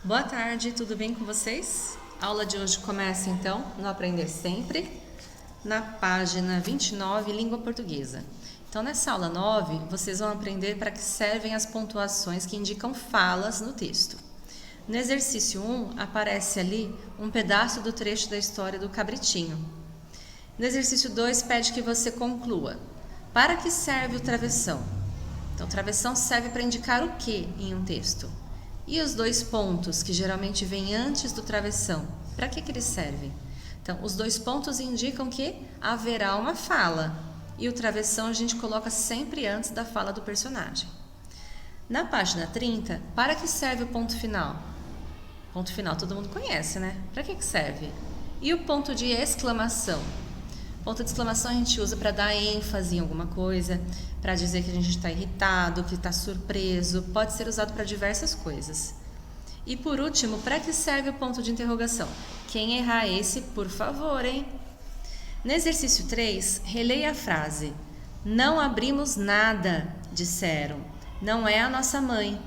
Boa tarde, tudo bem com vocês? A aula de hoje começa então no Aprender Sempre, na página 29, Língua Portuguesa. Então nessa aula 9, vocês vão aprender para que servem as pontuações que indicam falas no texto. No exercício 1, aparece ali um pedaço do trecho da história do cabritinho. No exercício 2, pede que você conclua. Para que serve o travessão? Então, o travessão serve para indicar o que em um texto? E os dois pontos, que geralmente vêm antes do travessão, para que eles servem? Então, os dois pontos indicam que haverá uma fala, e o travessão a gente coloca sempre antes da fala do personagem. Na página 30, para que serve o ponto final? Ponto final todo mundo conhece, né? Para que serve? E o ponto de exclamação? Ponto de exclamação a gente usa para dar ênfase em alguma coisa, para dizer que a gente está irritado, que está surpreso, pode ser usado para diversas coisas. E por último, para que serve o ponto de interrogação? Quem errar esse, por favor, hein? No exercício 3, releia a frase. Não abrimos nada, disseram. Não é a nossa mãe.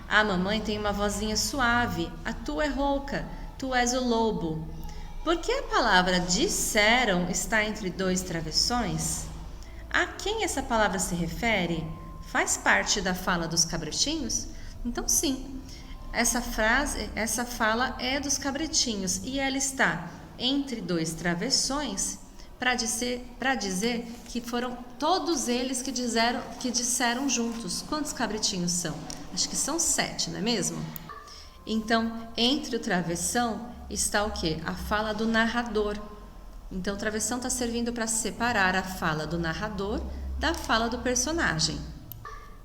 A mamãe tem uma vozinha suave, a tua é rouca, tu és o lobo. Por que a palavra disseram está entre dois travessões? A quem essa palavra se refere? Faz parte da fala dos cabritinhos? Então sim, essa fala é dos cabritinhos e ela está entre dois travessões para dizer que foram todos eles que disseram juntos. Quantos cabritinhos são? Acho que são 7, não é mesmo? Então, entre o travessão está o quê? A fala do narrador. Então, o travessão está servindo para separar a fala do narrador da fala do personagem.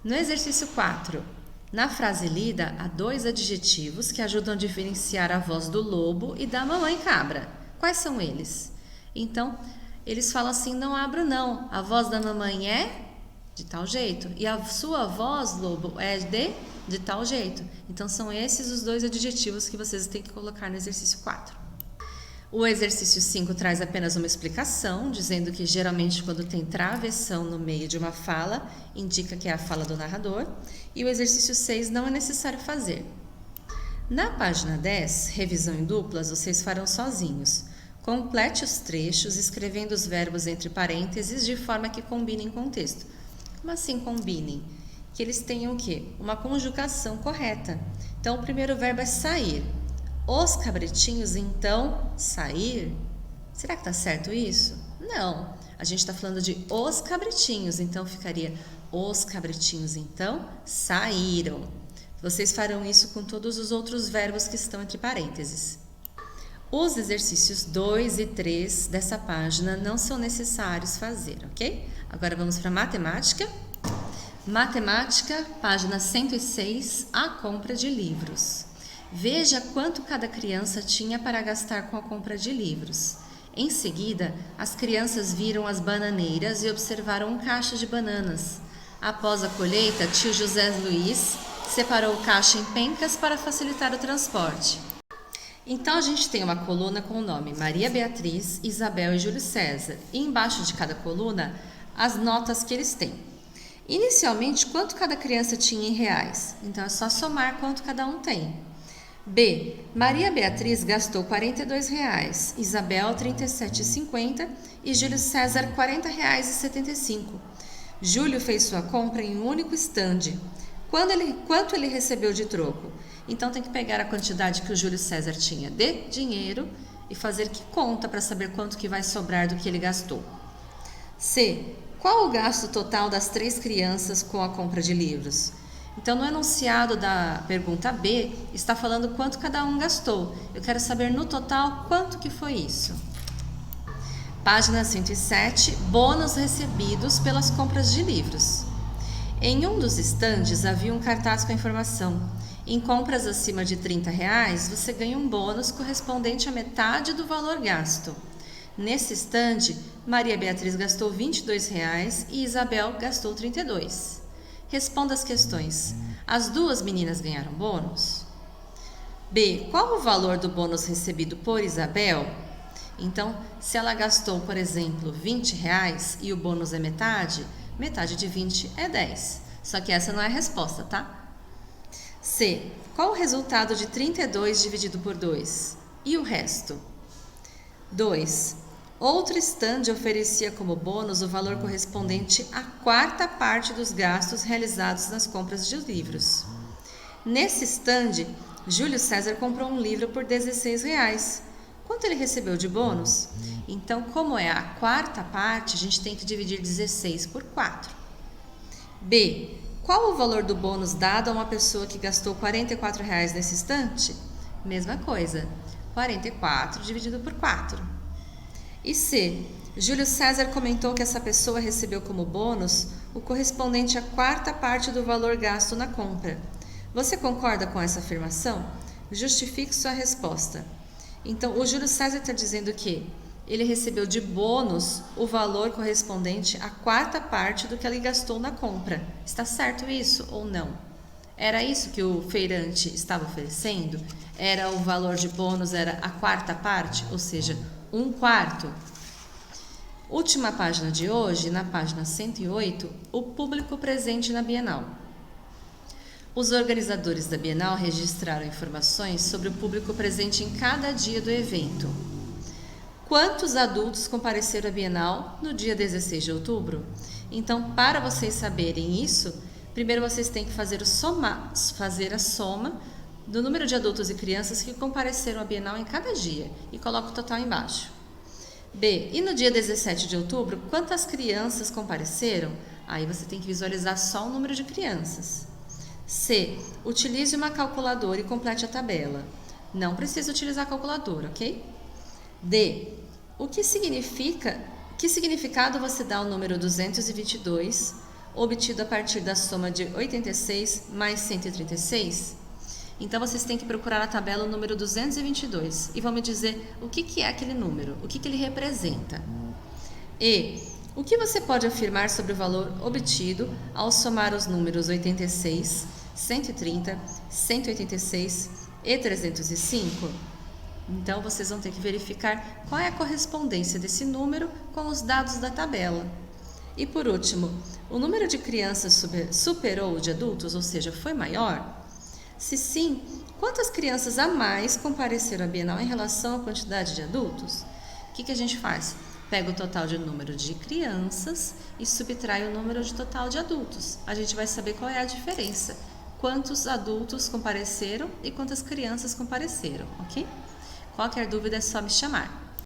No exercício 4, na frase lida, há 2 adjetivos que ajudam a diferenciar a voz do lobo e da mamãe cabra. Quais são eles? Então, eles falam assim, não abro não, a voz da mamãe é de tal jeito e a sua voz, lobo, é de tal jeito. Então, são esses os 2 adjetivos que vocês têm que colocar no exercício 4. O exercício 5 traz apenas uma explicação, dizendo que geralmente quando tem travessão no meio de uma fala, indica que é a fala do narrador. E o exercício 6 não é necessário fazer. Na página 10, revisão em duplas, vocês farão sozinhos. Complete os trechos escrevendo os verbos entre parênteses de forma que combinem com o texto. Como assim combinem? Que eles tenham o quê? Uma conjugação correta. Então, o primeiro verbo é sair. Os cabritinhos, então, sair? Será que está certo isso? Não. A gente está falando de os cabritinhos, então ficaria os cabritinhos, então, saíram. Vocês farão isso com todos os outros verbos que estão entre parênteses. Os exercícios 2 e 3 dessa página não são necessários fazer, ok? Agora vamos para matemática. Matemática, página 106, a compra de livros. Veja quanto cada criança tinha para gastar com a compra de livros. Em seguida, as crianças viram as bananeiras e observaram um caixa de bananas. Após a colheita, tio José Luiz separou o caixa em pencas para facilitar o transporte. Então, a gente tem uma coluna com o nome Maria Beatriz, Isabel e Júlio César. E embaixo de cada coluna, as notas que eles têm. Inicialmente, quanto cada criança tinha em reais? Então, é só somar quanto cada um tem. B. Maria Beatriz gastou R$ 42,00, Isabel R$ 37,50 e Júlio César R$ 40,75. Júlio fez sua compra em um único estande. Quanto ele recebeu de troco? Então, tem que pegar a quantidade que o Júlio César tinha de dinheiro e fazer que conta para saber quanto que vai sobrar do que ele gastou. C. Qual o gasto total das 3 crianças com a compra de livros? Então, no enunciado da pergunta B, está falando quanto cada um gastou. Eu quero saber no total quanto que foi isso. Página 107, bônus recebidos pelas compras de livros. Em um dos estandes havia um cartaz com a informação: em compras acima de R$ 30,00, você ganha um bônus correspondente à metade do valor gasto. Nesse estande, Maria Beatriz gastou R$ 22,00 e Isabel gastou R$ 32,00. Responda as questões. As 2 meninas ganharam bônus? B. Qual o valor do bônus recebido por Isabel? Então, se ela gastou, por exemplo, R$ 20,00 e o bônus é metade de 20 é 10. Só que essa não é a resposta, tá? C. Qual o resultado de 32 dividido por 2? E o resto? 2. Outro stand oferecia como bônus o valor correspondente à quarta parte dos gastos realizados nas compras de livros. Nesse stand, Júlio César comprou um livro por R$16. Quanto ele recebeu de bônus? Então, como é a quarta parte, a gente tem que dividir 16 por 4. B. Qual o valor do bônus dado a uma pessoa que gastou R$44 nesse estante? Mesma coisa, 44 dividido por 4. E C. Júlio César comentou que essa pessoa recebeu como bônus o correspondente à quarta parte do valor gasto na compra. Você concorda com essa afirmação? Justifique sua resposta. Então, o Júlio César está dizendo que ele recebeu de bônus o valor correspondente à quarta parte do que ele gastou na compra. Está certo isso ou não? Era isso que o feirante estava oferecendo? Era o valor de bônus, era a quarta parte, ou seja, 1/4. Última página de hoje, na página 108, o público presente na Bienal. Os organizadores da Bienal registraram informações sobre o público presente em cada dia do evento. Quantos adultos compareceram à Bienal no dia 16 de outubro? Então, para vocês saberem isso, primeiro vocês têm que fazer a soma do número de adultos e crianças que compareceram à Bienal em cada dia e coloca o total embaixo. B. E no dia 17 de outubro, quantas crianças compareceram? Aí você tem que visualizar só o número de crianças. C. Utilize uma calculadora e complete a tabela. Não precisa utilizar a calculadora, ok? D. Que significado você dá ao número 222, obtido a partir da soma de 86 mais 136? Então, vocês têm que procurar na tabela o número 222 e vão me dizer o que é aquele número, o que ele representa. E. O que você pode afirmar sobre o valor obtido ao somar os números 86, 130, 186 e 305? Então, vocês vão ter que verificar qual é a correspondência desse número com os dados da tabela. E por último, o número de crianças superou o de adultos, ou seja, foi maior? Se sim, quantas crianças a mais compareceram à Bienal em relação à quantidade de adultos? O que a gente faz? Pega o total de número de crianças e subtrai o número de total de adultos. A gente vai saber qual é a diferença. Quantos adultos compareceram e quantas crianças compareceram, ok? Qualquer dúvida é só me chamar.